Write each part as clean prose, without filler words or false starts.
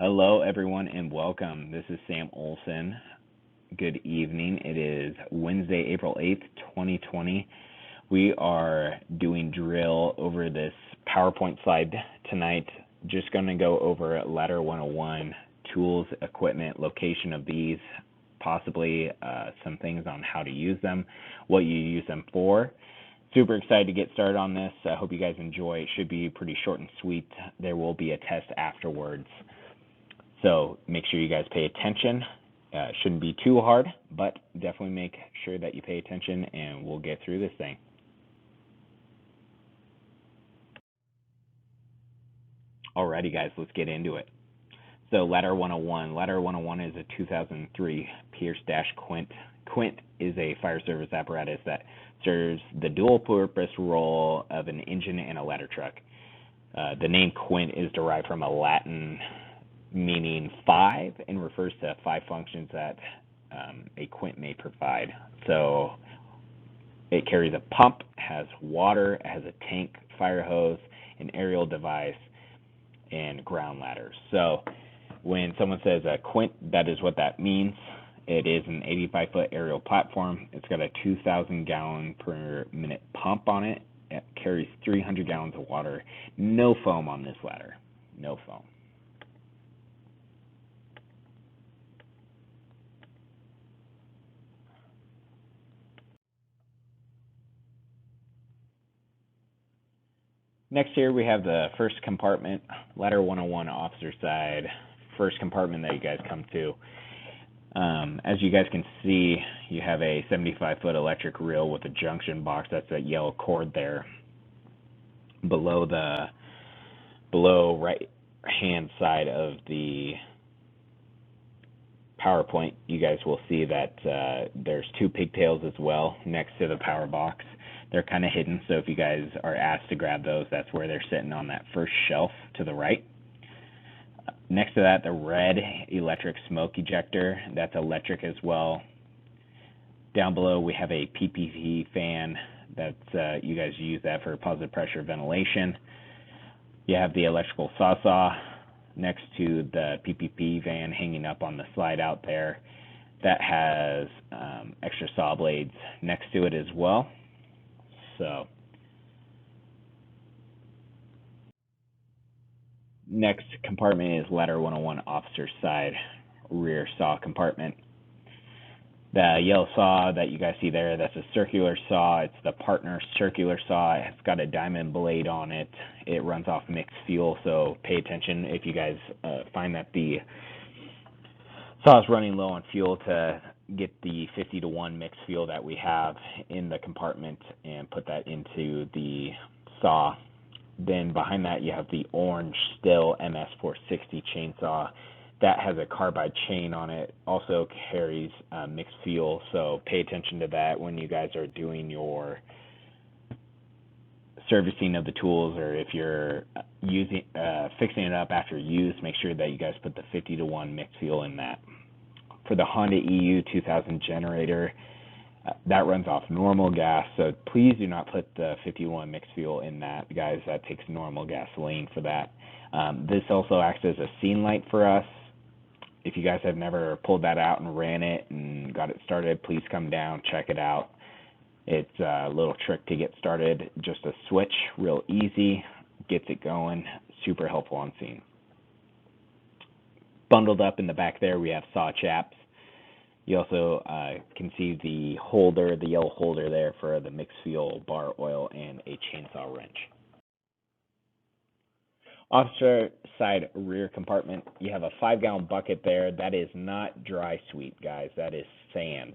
Hello, everyone, and welcome. This is Sam Olsen. Good evening. It is Wednesday, April 8th, 2020. We are doing drill over this PowerPoint slide tonight. Just going to go over Ladder 101, tools, equipment, location of these, possibly some things on how to use them, what you use them for. Super excited to get started on this. I hope you guys enjoy. It should be pretty short and sweet. There will be a test afterwards. So make sure you guys pay attention. Shouldn't be too hard, but definitely make sure that you pay attention and we'll get through this thing. Alrighty guys, let's get into it. So Ladder 101. Ladder 101 is a 2003 Pierce-Quint. Quint is a fire service apparatus that serves the dual-purpose role of an engine and a ladder truck. The name Quint is derived from a Latin meaning 5 and refers to 5 functions that a quint may provide. So it carries a pump, has water, it has a tank, fire hose, an aerial device, and ground ladders. So when someone says a quint, that is what that means. It is an 85-foot aerial platform. It's got a 2,000 gallon per minute pump on it. It carries 300 gallons of water. No foam on this ladder. No foam. Next here we have the first compartment, Ladder 101 officer side, first compartment that you guys come to. As you guys can see, you have a 75-foot electric reel with a junction box. That's that yellow cord there. Below right hand side of the PowerPoint, you guys will see that there's 2 pigtails as well next to the power box. They're kind of hidden, so if you guys are asked to grab those, that's where they're sitting on that first shelf to the right. Next to that, the red electric smoke ejector. That's electric as well. Down below, we have a PPV fan. That's you guys use that for positive pressure ventilation. You have the electrical saw next to the PPP van hanging up on the slide out there. That has extra saw blades next to it as well. So next compartment is Ladder 101 officer side, rear saw compartment. The yellow saw that you guys see there, that's a circular saw. It's the partner circular saw. It's got a diamond blade on it. It runs off mixed fuel, so pay attention if you guys find that the saw is running low on fuel to get the 50-to-1 mixed fuel that we have in the compartment and put that into the saw. Then behind that you have the orange Stihl MS460 chainsaw. That has a carbide chain on it, also carries mixed fuel, so pay attention to that when you guys are doing your servicing of the tools, or if you're using fixing it up after use, make sure that you guys put the 50-to-1 mixed fuel in that. For the Honda EU 2000 generator, that runs off normal gas, so please do not put the 51 mixed fuel in that, guys. That takes normal gasoline for that. This also acts as a scene light for us. If you guys have never pulled that out and ran it and got it started, please come down, check it out. It's a little trick to get started, just a switch, real easy, gets it going, super helpful on scene. Bundled up in the back there, we have saw chaps. You also can see the holder, the yellow holder there for the mixed fuel, bar oil, and a chainsaw wrench. Officer side rear compartment, you have a 5-gallon bucket there. That is not dry sweep, guys. That is sand.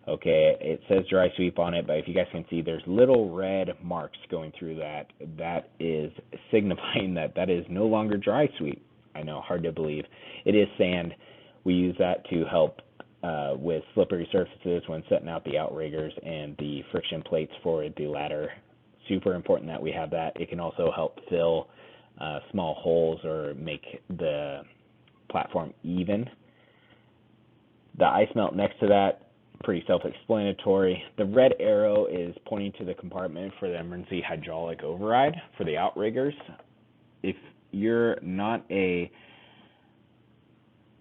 Okay, it says dry sweep on it, but if you guys can see, there's little red marks going through that. That is signifying that that is no longer dry sweep. I know, hard to believe. It is sand. We use that to help with slippery surfaces when setting out the outriggers and the friction plates for the ladder. Super important that we have that. It can also help fill small holes or make the platform even. The ice melt next to that, pretty self-explanatory. The red arrow is pointing to the compartment for the emergency hydraulic override for the outriggers. If you're not a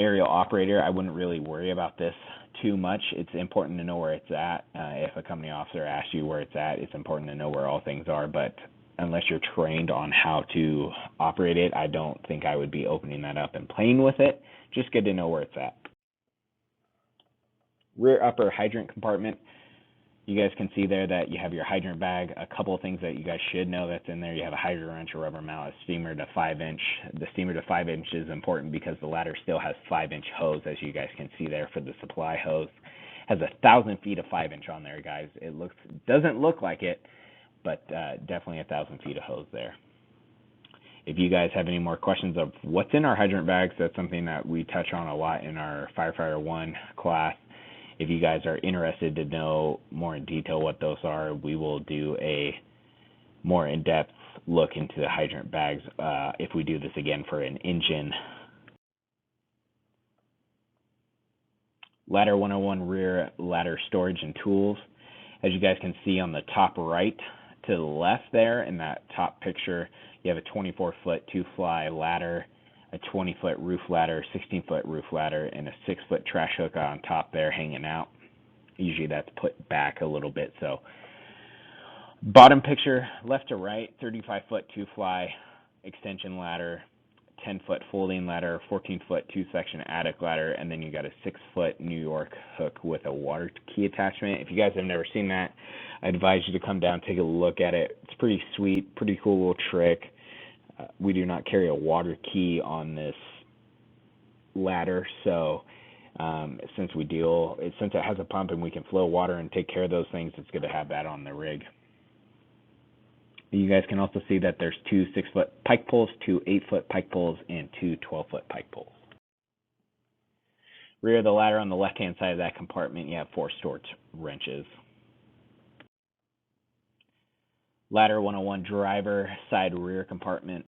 aerial operator, I wouldn't really worry about this too much. It's important to know where it's at. If a company officer asks you where it's at, it's important to know where all things are, but unless you're trained on how to operate it, I don't think I would be opening that up and playing with it. Just good to know where it's at. Rear upper hydrant compartment. You guys can see there that you have your hydrant bag. A couple of things that you guys should know that's in there. You have a hydrant wrench, a rubber mallet, steamer to 5-inch. The steamer to 5-inch is important because the ladder still has 5-inch hose, as you guys can see there for the supply hose. Has 1,000 feet of 5-inch on there, guys. It doesn't look like it, but definitely 1,000 feet of hose there. If you guys have any more questions of what's in our hydrant bags, that's something that we touch on a lot in our Firefighter 1 class. If you guys are interested to know more in detail what those are, we will do a more in-depth look into the hydrant bags if we do this again for an engine. Ladder 101 rear ladder storage and tools. As you guys can see on the top right to the left there in that top picture, you have a 24-foot 2-fly ladder, a 20-foot roof ladder, 16-foot roof ladder, and a 6-foot trash hook on top there hanging out. Usually that's put back a little bit. So bottom picture, left to right, 35-foot 2-fly extension ladder, 10-foot folding ladder, 14-foot 2-section attic ladder, and then you got a 6-foot New York hook with a water key attachment. If you guys have never seen that, I advise you to come down, take a look at it. It's pretty sweet, pretty cool little trick. We do not carry a water key on this ladder, so since it has a pump and we can flow water and take care of those things, it's good to have that on the rig. You guys can also see that there's 2 6-foot pike poles, 2 8-foot pike poles, and 2 12-foot pike poles. Rear of the ladder on the left-hand side of that compartment, you have 4 storage wrenches. Ladder 101 driver side rear compartment.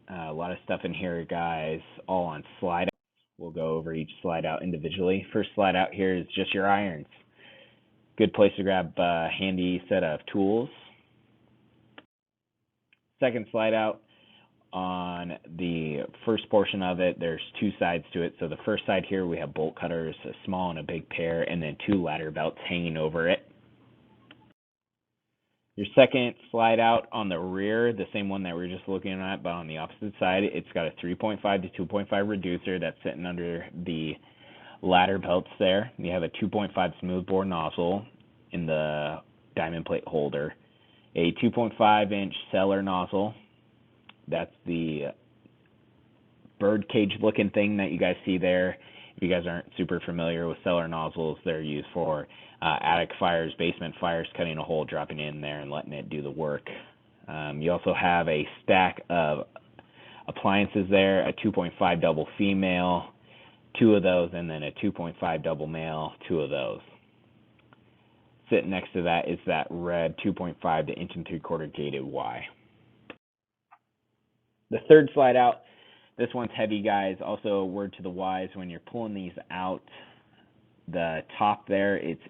A lot of stuff in here, guys, all on slide outs. We'll go over each slide out individually. First slide out here is just your irons. Good place to grab a handy set of tools. Second slide out, on the first portion of it, there's 2 sides to it. So the first side here, we have bolt cutters, a small and a big pair, and then 2 ladder belts hanging over it. Your second slide out on the rear, the same one that we were just looking at, but on the opposite side, it's got a 3.5 to 2.5 reducer that's sitting under the ladder belts there. You have a 2.5 smoothbore nozzle in the diamond plate holder, a 2.5-inch cellar nozzle. That's the bird cage looking thing that you guys see there. If you guys aren't super familiar with cellar nozzles, they're used for attic fires, basement fires, cutting a hole, dropping in there, and letting it do the work. You also have a stack of appliances there, a 2.5 double female, 2 of those, and then a 2.5 double male, 2 of those. Sitting next to that is that red 2.5 to 1 3/4 gated Y. The third slide out, this one's heavy, guys. Also, a word to the wise, when you're pulling these out, the top there, it's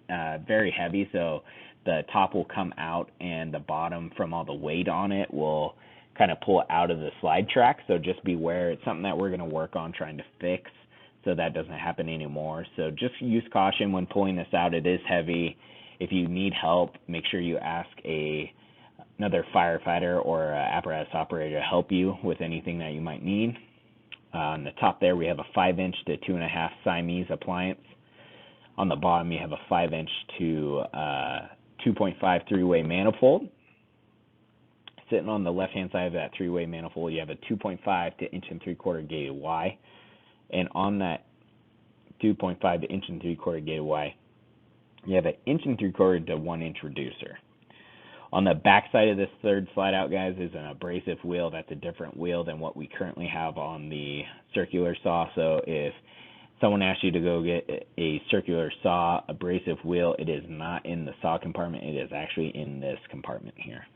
very heavy, so the top will come out and the bottom from all the weight on it will kind of pull out of the slide track. So just beware. It's something that we're going to work on trying to fix so that doesn't happen anymore. So just use caution when pulling this out. It is heavy. If you need help, make sure you ask another firefighter or apparatus operator to help you with anything that you might need. On the top there, we have a 5-inch to 2.5 Siamese appliance. On the bottom, you have a 5-inch to 2.5 3-way manifold. Sitting on the left-hand side of that 3-way manifold, you have a 2.5 to 1 3/4 gated Y. And on that 2.5 to 1 3/4 gated Y, you have an 1 3/4 to 1-inch reducer. On the back side of this third slide out, guys, is an abrasive wheel. That's a different wheel than what we currently have on the circular saw. So if someone asks you to go get a circular saw abrasive wheel, it is not in the saw compartment. It is actually in this compartment here.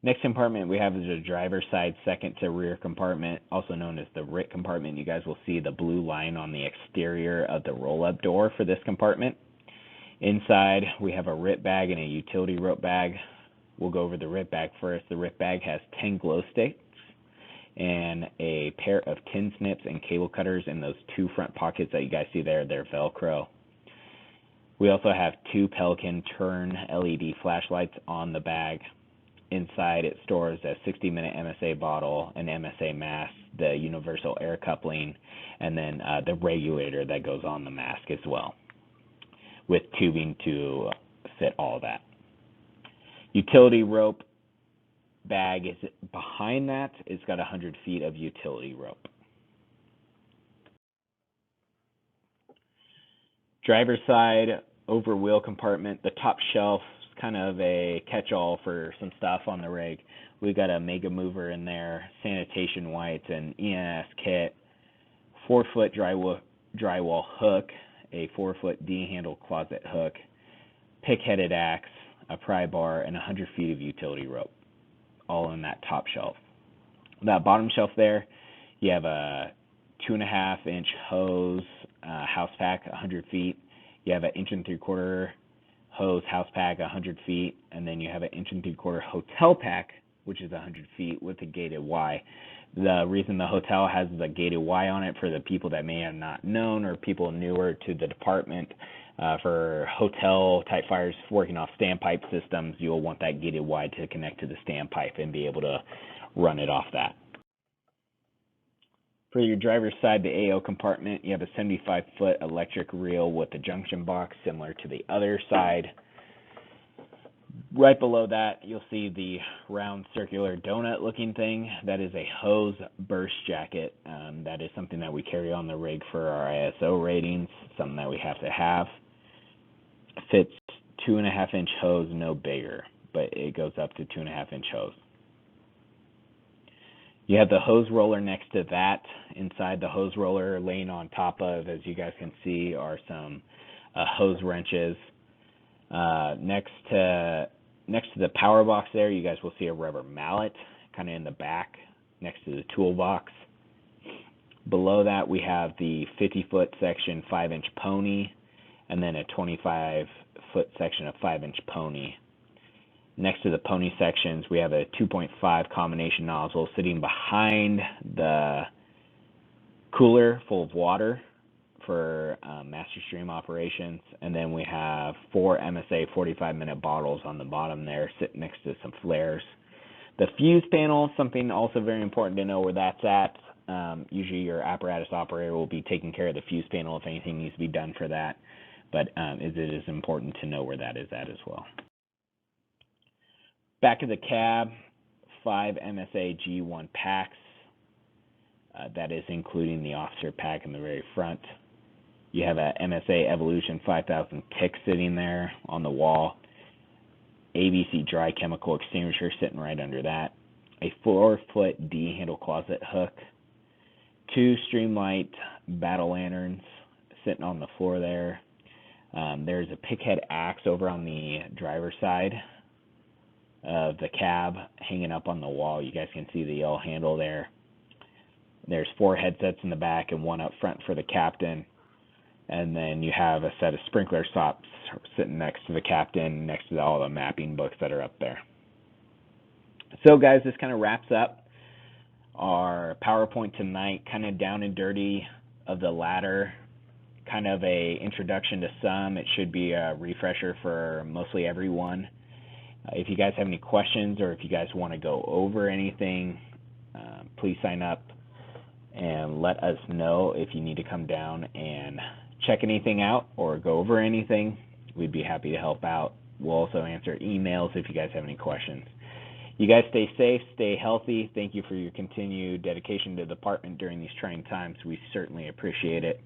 Next compartment we have is the driver's side second to rear compartment, also known as the writ compartment. You guys will see the blue line on the exterior of the roll-up door for this compartment. Inside, we have a writ bag and a utility rope bag. We'll go over the writ bag first. The writ bag has 10 glow sticks. and a pair of tin snips and cable cutters in those 2 front pockets that you guys see there. They're Velcro. We also have 2 Pelican turn LED flashlights on the bag. Inside it stores a 60-minute MSA bottle, an MSA mask, the universal air coupling, and then the regulator that goes on the mask as well, with tubing to fit all that. Utility rope bag is behind that. It's got 100 feet of utility rope. Driver's side over wheel compartment, the top shelf is kind of a catch-all for some stuff on the rig. We got a mega mover in there, sanitation wipes, an ENS kit, 4-foot drywall hook, a 4-foot D-handle closet hook, pick-headed axe, a pry bar, and 100 feet of utility rope, all in that top shelf. That bottom shelf there, you have a 2.5-inch hose house pack, 100 feet. You have an 1 3/4 hose house pack, 100 feet, and then you have an 1 3/4 hotel pack, which is 100 feet with a gated Y. The reason the hotel has the gated Y on it, for the people that may have not known or people newer to the department, for hotel type fires working off standpipe systems, you'll want that gated Y to connect to the standpipe and be able to run it off that. For your driver's side, the AO compartment, you have a 75-foot electric reel with a junction box similar to the other side. Right below that, you'll see the round circular donut looking thing. That is a hose burst jacket. That is something that we carry on the rig for our ISO ratings, something that we have to have. Fits 2.5-inch hose, no bigger, but it goes up to 2.5-inch hose. You have the hose roller next to that. Inside the hose roller, laying on top of, as you guys can see, are some hose wrenches. Next to the power box there, you guys will see a rubber mallet kind of in the back next to the toolbox. Below that, we have the 50-foot section 5-inch pony, and then a 25-foot section of 5-inch pony. Next to the pony sections, we have a 2.5 combination nozzle sitting behind the cooler full of water for master stream operations. And then we have 4 MSA 45-minute bottles on the bottom there, sitting next to some flares. The fuse panel, something also very important to know where that's at. Usually your apparatus operator will be taking care of the fuse panel if anything needs to be done for that. But it is important to know where that is at as well. Back of the cab, 5 MSA G1 packs. That is including the officer pack in the very front. You have a MSA Evolution 5000 tick sitting there on the wall. ABC dry chemical extinguisher sitting right under that. A 4-foot D-handle closet hook. 2 Streamlight battle lanterns sitting on the floor there. There's a pickhead axe over on the driver's side of the cab hanging up on the wall. You guys can see the L handle there. There's 4 headsets in the back and 1 up front for the captain. And then you have a set of sprinkler stops sitting next to the captain, next to all the mapping books that are up there. So guys, this kind of wraps up our PowerPoint tonight, kind of down and dirty of the ladder, kind of a introduction to some. It should be a refresher for mostly everyone. If you guys have any questions or if you guys want to go over anything, please sign up and let us know if you need to come down and check anything out or go over anything. We'd be happy to help out. We'll also answer emails if you guys have any questions. You guys stay safe, stay healthy. Thank you for your continued dedication to the department during these trying times. We certainly appreciate it.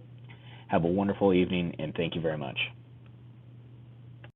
Have a wonderful evening, and thank you very much.